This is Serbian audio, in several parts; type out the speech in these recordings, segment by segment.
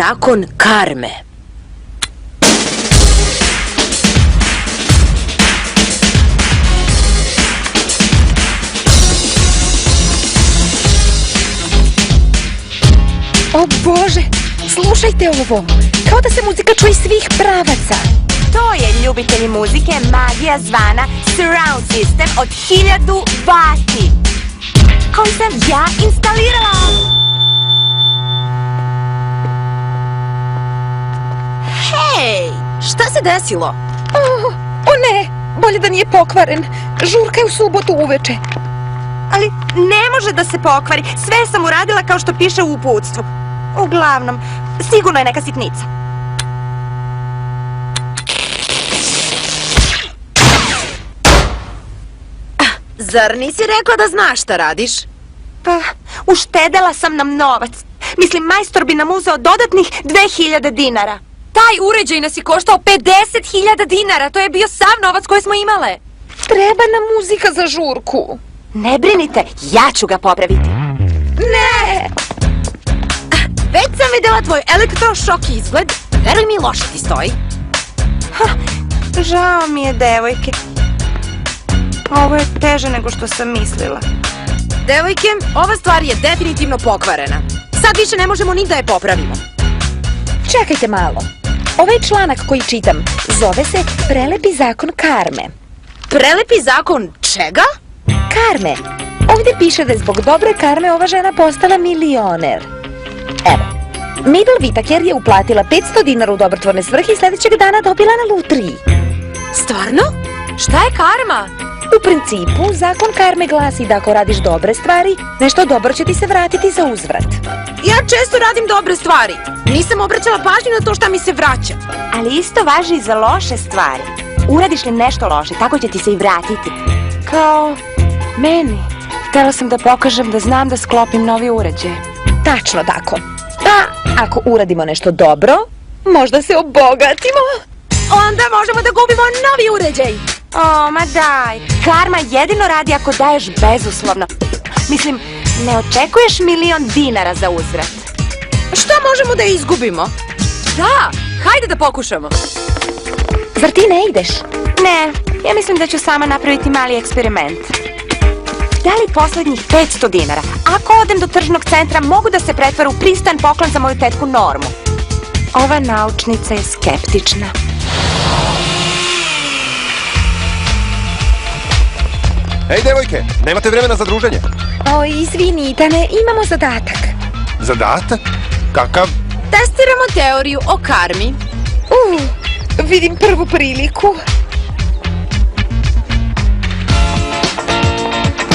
zakon karme. O Bože, slušajte ovo, kao da se muzika čuje iz svih pravaca. To je, ljubitelji muzike, magija zvana Surround System od 1000 vati, koji sam ja instalirala. Hej, šta se desilo? O ne, bolje da nije pokvaren. Žurka je u subotu uveče. Ali ne može da se pokvari, sve sam uradila kao što piše u uputstvu. Uglavnom, sigurno je neka sitnica. Zar nisi rekla da znaš šta radiš? Pa, uštedela sam nam novac. Mislim, majstor bi nam uzeo dodatnih 2000 dinara. Taj uređaj nas je koštao 50.000 dinara, to je bio sav novac koji smo imale. Treba nam muzika za žurku. Ne brinite, ja ću ga popraviti. Ne! Već sam vidjela tvoj elektrošok izgled. Veruj mi, loše ti stoji. Žao mi je, devojke. Ovo je teže nego što sam mislila. Devojke, ova stvar je definitivno pokvarena. Sad više ne možemo ni da je popravimo. Čekajte malo. Ovaj članak koji čitam zove se Prelepi zakon karme. Prelepi zakon čega? Karme. Ovdje piše da je zbog dobre karme ova žena postala milioner. Evo, Mabel Whittaker je uplatila 500 dinara u dobrotvorne svrhe i sljedećeg dana dobila na lutriji. Stvarno? Šta je karma? U principu, zakon karme glasi da ako radiš dobre stvari, nešto dobro će ti se vratiti za uzvrat. Ja često radim dobre stvari. Nisam obraćala pažnju na to šta mi se vraća. Ali isto važi i za loše stvari. Uradiš li nešto loše, tako će ti se i vratiti. Kao meni. Htela sam da pokažem da znam da sklopim novi uređaj. Tačno tako. Pa, ako uradimo nešto dobro, možda se obogatimo. Onda možemo da kupimo novi uređaj. O, ma daj. Karma jedino radi ako daješ bezuslovno. Mislim, ne očekuješ 1.000.000 dinara za uzvrat. Šta možemo da izgubimo? Da, hajde da pokušamo. Zar ti ne ideš? Ne, ja mislim da ću sama napraviti mali eksperiment. Da li poslednjih 500 dinara, ako odem do tržnog centra, mogu da se pretvore u pristojan poklon za moju tetku Normu? Ova naučnica je skeptična. Ej, devojke, nemate vremena za druženje? Oj, izvini, Itane, imamo zadatak. Zadatak? Kakav? Testiramo teoriju o karmi. Vidim prvu priliku.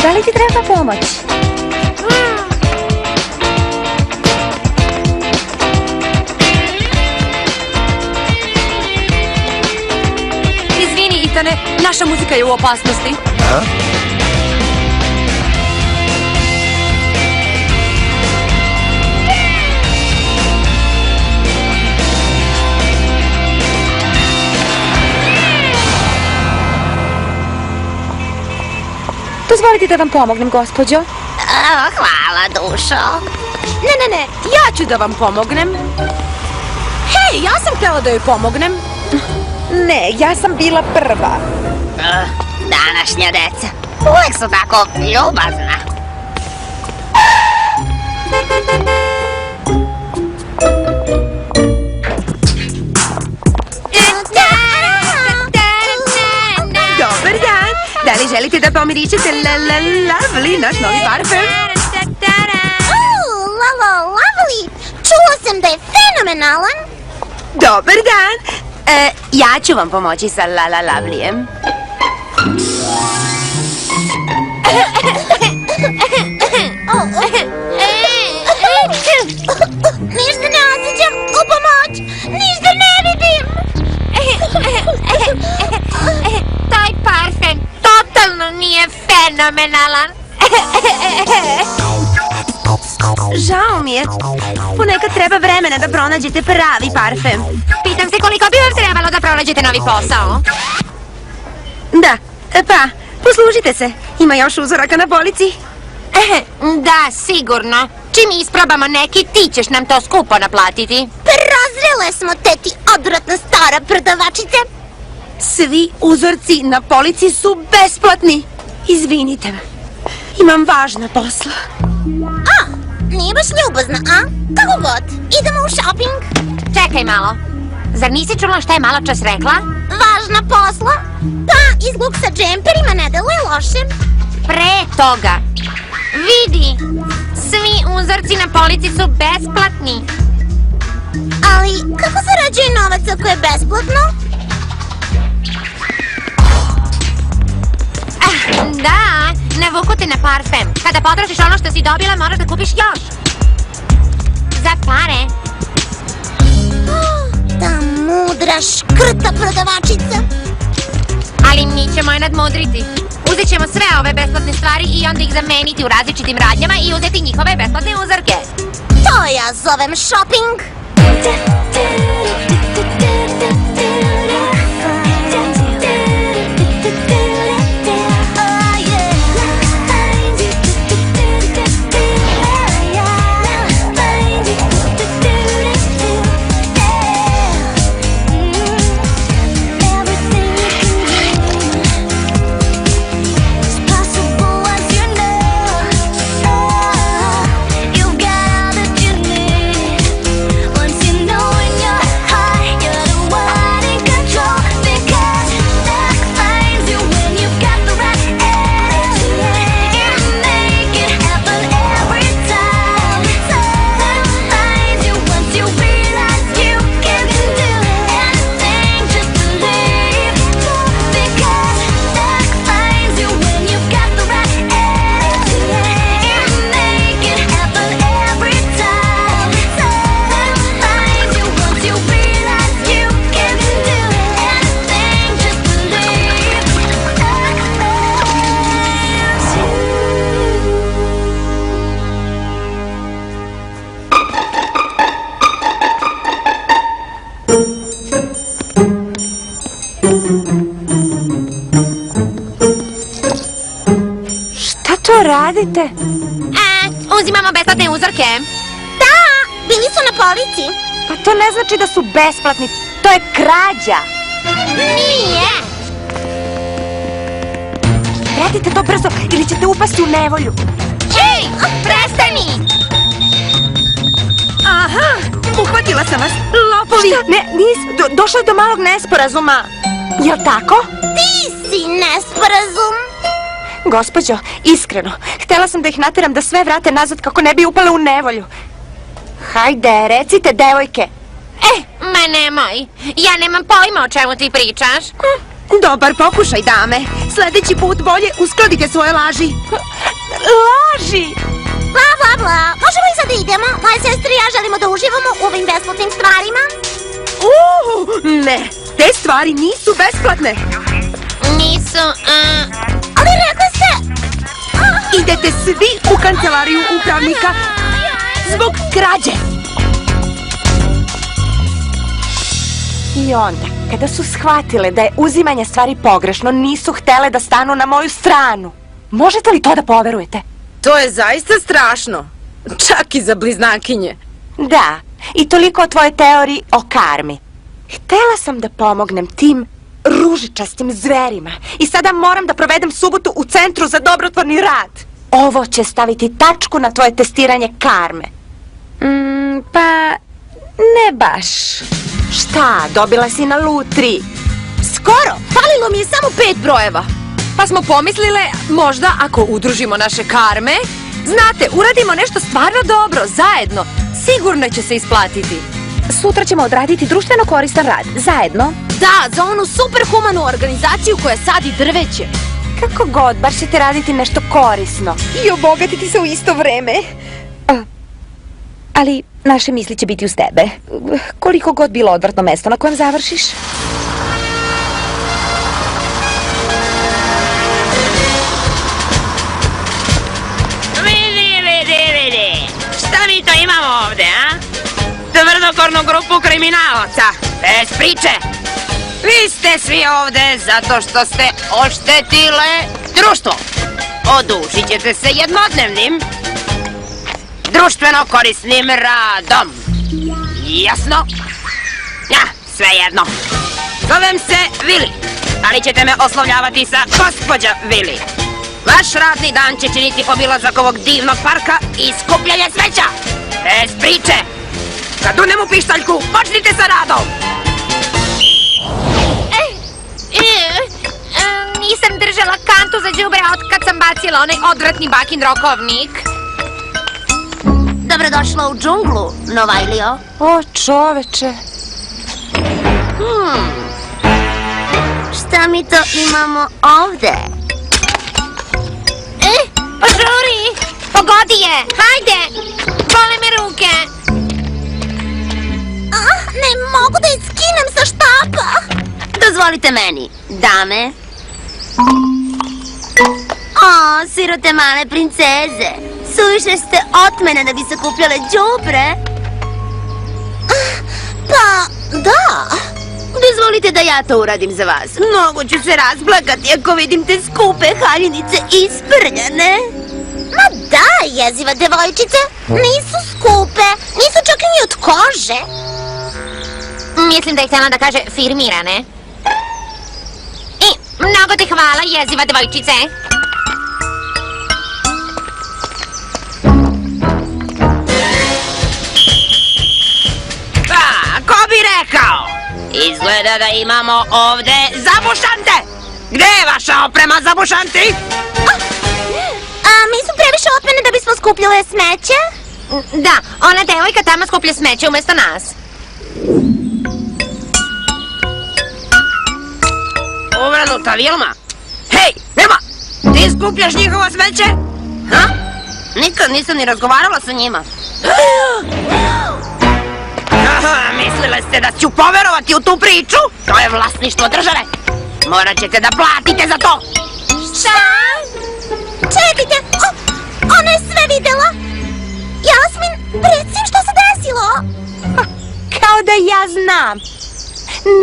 Da li ti treba pomoć? Izvini, Itane, naša muzika je u opasnosti. A? Dozvolite da vam pomognem, gospođo. Hvala, dušo. Ne, ja ću da vam pomognem. Hej, ja sam htjela da joj pomognem. Ne, ja sam bila prva. Današnja deca uvek su tako ljubazna. Dobar dan! Da li želite da pomiričete Lovely, naš novi parfem? Lovely! Čula sam da je fenomenalan. Dobar dan! Ja ću vam pomoći sa Lovelyjem. Ništa ne osjećam, u pomoć! Ništa ne vidim! Taj parfem totalno nije fenomenalan. Žao mi je. Ponekad treba vremena da pronađete pravi parfem. Pitam se koliko bi vam trebalo da pronađete novi posao. Da, pa, poslužite se. Ima još uzoraka na polici. Da, sigurno. Čim isprobamo neki, ti ćeš nam to skupo naplatiti. Prozrele smo, teti, odvratna stara prodavačice. Svi uzorci na polici su besplatni. Izvinite me. Imam važna posla. Nije baš ljubazna, a? Kako god, idemo u shopping. Čekaj malo. Zar nisi čula šta je malo čas rekla? Važna posla? Pa, izgluk sa džemperima ne deluje loše. Pre toga. Vidi, svi uzorci na polici su besplatni. Ali, kako zarađuje novac ako je besplatno? Da, navuku te na parfem. Kada potrošiš ono što si dobila, moraš da kupiš još. Za pare. Ta mudra, škrta prodavačica. Ali mi ćemo je nadmudriti. Uzet ćemo sve ove besplatne stvari i onda ih zameniti u različitim radnjama i uzeti njihove besplatne uzorke. To ja zovem shopping. Šta to radite? Uzimamo besplatne uzorke. Da, bili su na polici. Pa to ne znači da su besplatni, to je krađa. Nije. Radite to brzo ili ćete upasti u nevolju. Ej, prestani! Aha, uhvatila sam vas. Lopovi. Šta? Ne, došlo je do malog nesporazuma. Jel tako? Ti si nesporazum. Gospođo, iskreno, htjela sam da ih nateram da sve vrate nazad kako ne bi upale u nevolju. Hajde, recite, devojke. Ma nemoj. Ja nemam pojma o čemu ti pričaš. Dobar pokušaj, dame. Sljedeći put bolje uskladite svoje laži. Laži! Bla, bla, bla. Možemo li sad da idemo? Moja sestra i ja želimo da uživamo u ovim besplatnim stvarima. Ne, te stvari nisu besplatne. Nisu, Ali rekli ste... Idete svi u kancelariju upravnika zbog krađe. I onda, kada su shvatile da je uzimanje stvari pogrešno, nisu htjele da stanu na moju stranu. Možete li to da poverujete? To je zaista strašno. Čak i za bliznakinje. Da, i toliko o tvojoj teoriji o karmi. Htjela sam da pomognem tim ružičastim zverima i sada moram da provedem subotu u centru za dobrotvorni rad. Ovo će staviti tačku na tvoje testiranje karme. Pa, ne baš. Šta, dobila si na lutri? Skoro, falilo mi je samo 5 brojeva. Pa smo pomislile, možda ako udružimo naše karme, znate, uradimo nešto stvarno dobro, zajedno. Sigurno će se isplatiti. Sutra ćemo odraditi društveno koristan rad, zajedno. Da, za onu superhumanu organizaciju koja sadi drveće. Kako god, bar ćete raditi nešto korisno. I obogatiti se u isto vreme. Ali naše misli će biti uz tebe. Koliko god bilo odvratno mesto na kojem završiš. Vidi. Šta mi to imamo ovde, a? Tvrdokornu grupu kriminalaca. Bez priče. Vi ste svi ovde zato što ste oštetile društvo. Odužit ćete se jednodnevnim društveno korisnim radom. Jasno? Ja, sve jedno. Zovem se Vili, ali ćete me oslovljavati sa gospođa Vili. Vaš radni dan će činiti obilazak ovog divnog parka i skupljanje smeća. Bez priče. Kad unem u pištaljku, počnite sa radom. Nisam držala kantu za đubre od kad sam bacila onaj odvratni bakin rokovnik. Dobrodošla u džunglu, Novajlio. O, čoveče. Šta mi to imamo ovde? Požuri! Pogodi je! Hajde! Bole me ruke! Ne mogu da je skinem sa štapa. Dozvolite meni, dame. O, sirote male princeze. Suviše ste otmene da bi sakupljale đubre. Pa, da. Dozvolite da ja to uradim za vas. Mnogo ću se razplakati ako vidim te skupe haljinice isprljane. Ma da, jeziva devojčice. Nisu skupe. Nisu čak ni od kože. Mislim da je htjela da kaže firmirane. I mnogo ti hvala, jeziva devojčice. Ko bi rekao? Izgleda da imamo ovde zabušante. Gde je vaša oprema za bušanti? Mi su previše otmene da bismo skupljale smeće. Da, ona devojka tamo skuplja smeće umjesto nas. Uvrnuta Vilma. Hej, Vilma, ti skupljaš njihovo smeće? Ha? Nikad nisam ni razgovarala sa njima. Aha, mislile ste da ću poverovati u tu priču? To je vlasništvo države. Morat ćete da platite za to. Šta? Čekajte, ona je sve videla. Jasmin, reci što se desilo. Kao da ja znam.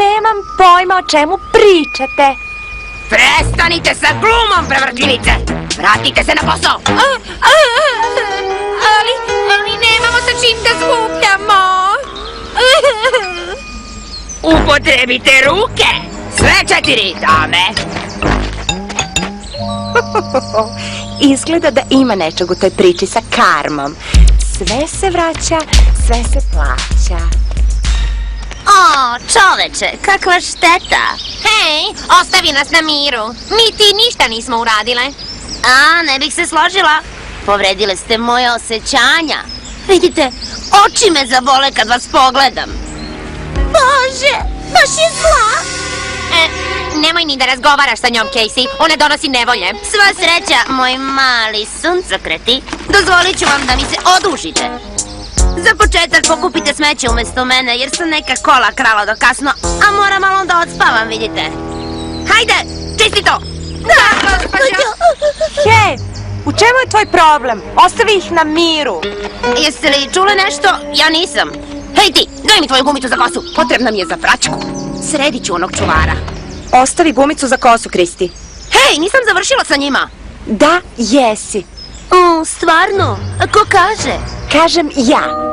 Nemam pojma o čemu pričate. Prestanite sa glumom, prevrtljivice. Vratite se na posao. Ali nemamo sa čim da skupljamo. Upotrebite ruke. Sve 4, dame. Izgleda da ima nečeg u toj priči sa karmom. Sve se vraća, sve se plaća. O, čoveče, kakva šteta. Hej, ostavi nas na miru. Mi ti ništa nismo uradile. Ne bih se složila. Povredile ste moje osjećanja. Vidite, oči me zabole kad vas pogledam. Bože, baš je zla. Nemoj ni da razgovaraš sa njom, Casey. Ona donosi nevolje. Sva sreća, moj mali suncokreti. Dozvolit ću vam da mi se odužite. Za početak pokupite smeće umjesto mene, jer sam neka kola krala do kasno, a moram malo da odspavam, vidite. Hajde, čisti to! Da, gospođo. Hej, u čemu je tvoj problem? Ostavi ih na miru. Jeste li čule nešto? Ja nisam. Hej ti, daj mi tvoju gumicu za kosu, potrebna mi je za praćku. Sredit ću onog čuvara. Ostavi gumicu za kosu, Kristi. Hej, nisam završila sa njima. Da, jesi. Stvarno? A ko kaže? Kažem ja.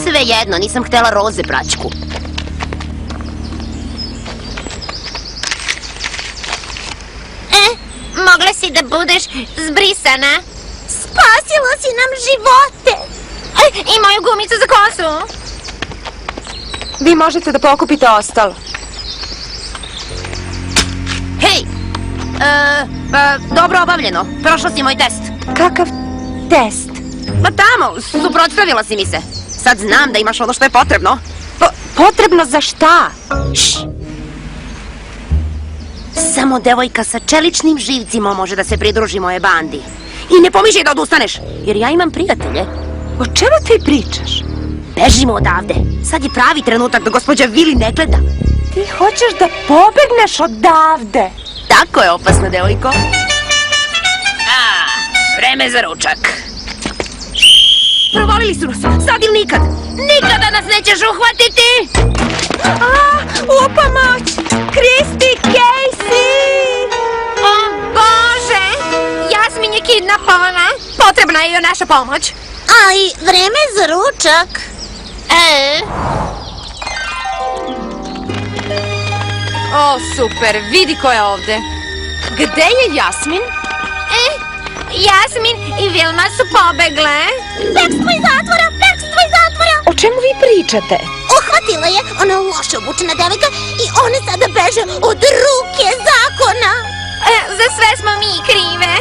Svejedno, nisam htjela roze praćku. Mogla si da budeš zbrisana. Spasila si nam živote. I moju gumicu za kosu. Vi možete da pokupite ostalo. Hej, dobro obavljeno. Prošla si moj test. Kakav test? Pa tamo, suprotstavila si mi se. Sad znam da imaš ono što je potrebno. Potrebno za šta? Samo devojka sa čeličnim živcima može da se pridruži moje bandi. I ne pomišljaj da odustaneš, jer ja imam prijatelje. O čemu ti pričaš? Bežimo odavde. Sad je pravi trenutak da gospođa Vili ne gleda. Ti hoćeš da pobegneš odavde. Tako je, opasna devojko. Vreme za ručak. Provalili su nas, sad ili nikad. Nikada nas nećeš uhvatiti. U pomoć! Kristi, Casey! O Bože! Jasmin je kidnapovana. Potrebna je joj naša pomoć. Ali vreme je za ručak. O, super, vidi ko je ovde. Gde je Jasmin? Jasmin i Vilma su pobegle. Bekstvo iz zatvora, bekstvo iz zatvora. O čemu vi pričate? Uhvatila je ona loše obučena devojka i one sada beže od ruke zakona. Za sve smo mi krive.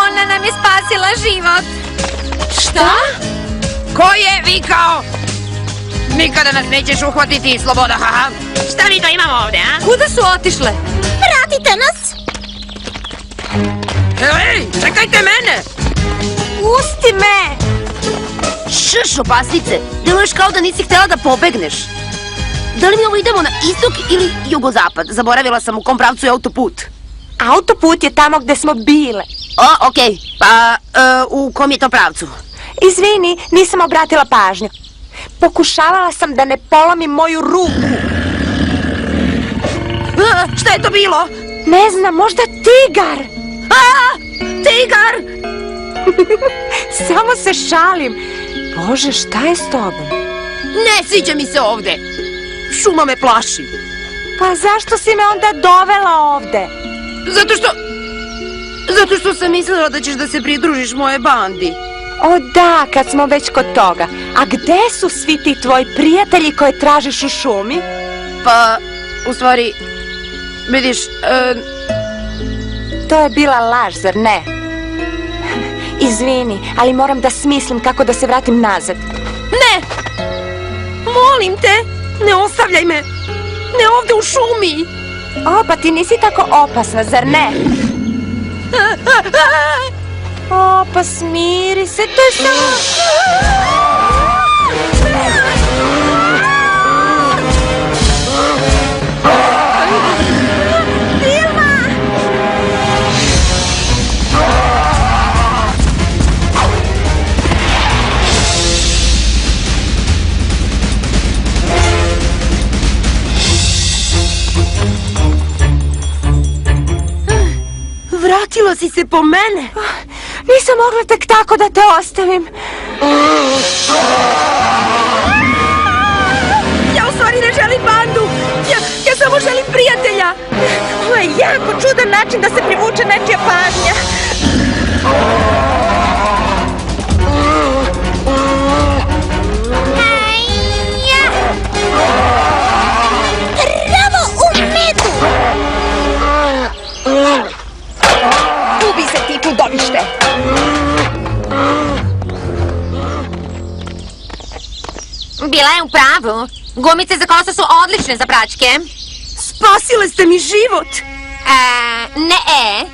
Ona nam je spasila život. Šta? Ko je vikao? Nikada nas nećeš uhvatiti, sloboda, haha. Šta mi to imamo ovde, a? Kuda su otišle? Pratite nas. Ej, čekajte mene! Pusti me! Šš, opasnice, deluješ kao da nisi htjela da pobegneš. Da li mi ovo idemo na istok ili jugozapad? Zaboravila sam u kom pravcu je autoput. Autoput je tamo gde smo bile. O, okej, pa u kom je to pravcu? Izvini, nisam obratila pažnju. Pokušavala sam da ne polomim moju ruku. Šta je to bilo? Ne znam, možda tigar. Tigar! Samo se šalim. Bože, šta je s tobom? Ne sviđa mi se ovde. Šuma me plaši. Pa zašto si me onda dovela ovde? Zato što sam mislila da ćeš da se pridružiš moje bandi. O da, kad smo već kod toga. A gde su svi ti tvoji prijatelji koje tražiš u šumi? Pa, u stvari, vidiš, To je bila laž, zar ne? Izvini, ali moram da smislim kako da se vratim nazad. ne! Molim te, ne ostavljaj me! Ne ovde u šumi! O, pa ti nisi tako opasna, zar ne? O, pa smiri se, to je samo... Vratila si se po mene! Nisam mogla tek tako da te ostavim. Ja u stvari ne želim bandu! Ja samo želim prijatelja! Ovo je jako čudan način da se privuče nečija pažnja. Travo u medu! Ubi se ti, pludovište! Bila je u pravu. Gumice za kosu su odlične za praćke. Spasile ste mi život!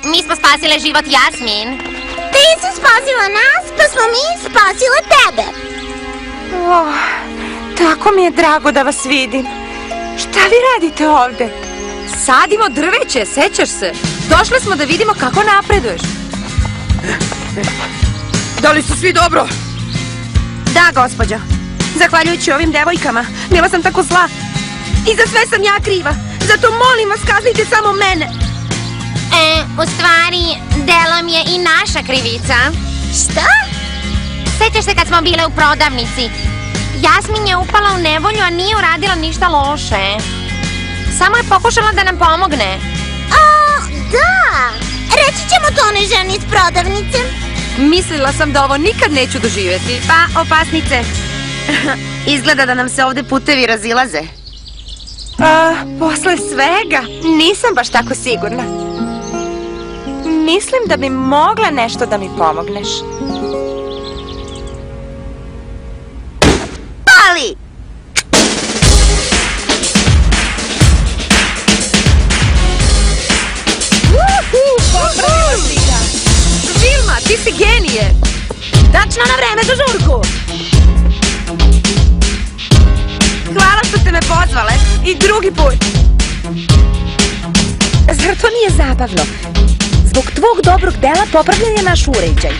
Mi smo spasile život Jasmin. Ti si spasila nas, pa smo mi spasile tebe! Oh, tako mi je drago da vas vidim. Šta vi radite ovde? Sadimo drveće, sećaš se? Došle smo da vidimo kako napreduješ. Da li su svi dobro? Da, gospođo. Zahvaljujući ovim devojkama, bila sam tako zla. I za sve sam ja kriva. Zato molim vas, kaznite samo mene. U stvari, delom je i naša krivica. Šta? Sećaš se kad smo bile u prodavnici? Jasmin je upala u nevolju, a nije uradila ništa loše. Samo je pokušala da nam pomogne. Da! Reći ćemo to onoj ženi iz prodavnice. Mislila sam da ovo nikad neću doživjeti. Pa, opasnice. Izgleda da nam se ovde putevi razilaze. Posle svega, nisam baš tako sigurna. Mislim da bi mogla nešto da mi pomogneš. Pali! Vilma, ti si genije! Tačno na vreme za žurku! Hvala što ste me pozvale. I drugi put. Zar to nije zabavno? Zbog tvog dobrog dela popravljen je naš uređaj.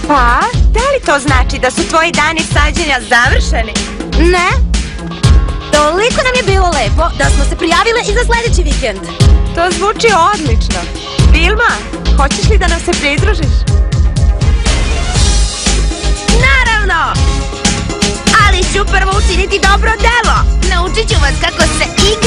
Pa, da li to znači da su tvoji dani sađenja završeni? Ne? Toliko nam je bilo lepo da smo se prijavile i za sljedeći vikend. To zvuči odlično. Vilma, hoćeš li da nam se pridružiš? zabavno! Ali ću prvo učiniti dobro delo. Naučit ću vas kako se igra